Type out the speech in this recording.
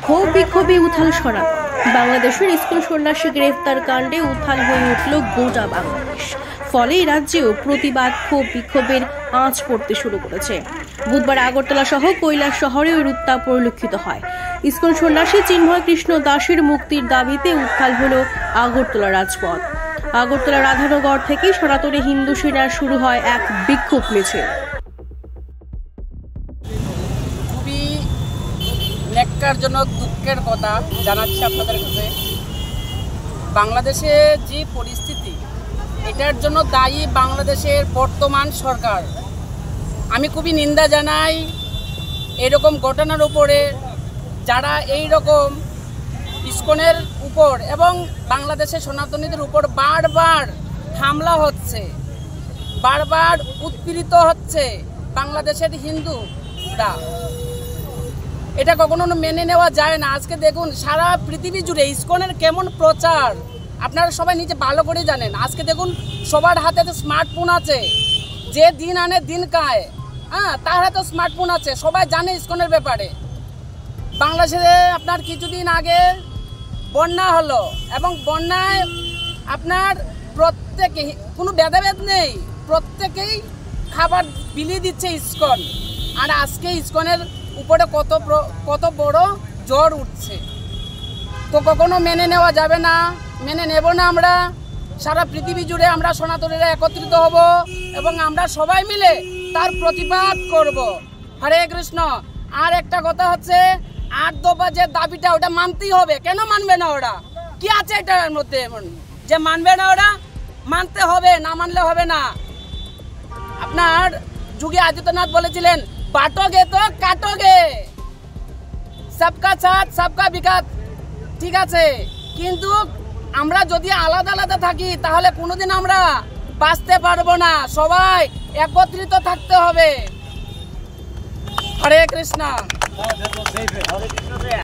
ক্ষোভ বিক্ষোভে উথাল সরানো। বাংলাদেশের স্কুল সন্ন্যাসী গ্রেফতার কাণ্ডে উত্থাল হয়ে উঠল গোটা বাংলাদেশ। ফলে রাজ্যেও প্রতিবাদ ক্ষোভ বিক্ষোভের আঁচ পড়তে শুরু করেছে। বুধবার আগরতলা সহ কৈলাস শহরেও উত্তাপ পরিলক্ষিত হয়। স্কুল সন্ন্যাসী চিন্ময় কৃষ্ণ দাসের মুক্তির দাবিতে উত্থাল হল আগরতলা রাজপথ। আগরতলা রাধানগর থেকে সনাতনী হিন্দু সেনার শুরু হয় এক বিক্ষোভ মিছিল। ন্যাক্কারজনক দুঃখের কথা জানাচ্ছি আপনাদের কাছে। বাংলাদেশে যে পরিস্থিতি, এটার জন্য দায়ী বাংলাদেশের বর্তমান সরকার। আমি খুবই নিন্দা জানাই এরকম ঘটনার উপরে, যারা এই রকম ইসকনের উপর এবং বাংলাদেশের সনাতনীদের উপর বারবার হামলা হচ্ছে, বারবার উৎপীড়িত হচ্ছে বাংলাদেশের হিন্দুরা। এটা কখনো মেনে নেওয়া যায় না। আজকে দেখুন সারা পৃথিবী জুড়ে ইসকনের কেমন প্রচার, আপনারা সবাই নিজে ভালো করে জানেন। আজকে দেখুন সবার হাতে তো স্মার্টফোন আছে, যে দিন আনে দিন খায়, তার হাতে স্মার্টফোন আছে, সবাই জানে ইসকনের ব্যাপারে। বাংলাদেশে আপনার কিছুদিন আগে বন্যা হলো এবং বন্যায় আপনার প্রত্যেকে, কোনো ভেদাভেদ নেই, প্রত্যেকেই খাবার বিলিয়ে দিচ্ছে ইসকন। আর আজকে ইসকনের উপরে কত বড় জ্বর উঠছে, তো কখনো মেনে নেওয়া যাবে না, মেনে নেব না। আমরা সারা পৃথিবী জুড়ে আমরা সনাতনীরা একত্রিত হব এবং আমরা সবাই মিলে তার প্রতিবাদ করব। হরে কৃষ্ণ। আর একটা কথা হচ্ছে, 8 দফা যে দাবিটা, ওটা মানতেই হবে। কেন মানবে না ওরা? কি আছে এটার মধ্যে এমন যে মানবে না? ওরা মানতে হবে, না মানলে হবে না। আপনার যোগী আদিত্যনাথ বলেছিলেন, বাটোগে তো কাটোগে, সবকা সাথ সবকা বিকাশ। ঠিক আছে, কিন্তু আমরা যদি আলাদা আলাদা থাকি তাহলে কোনোদিন আমরা বাঁচতে পারবো না। সবাই একত্রিত থাকতে হবে। হরে কৃষ্ণ।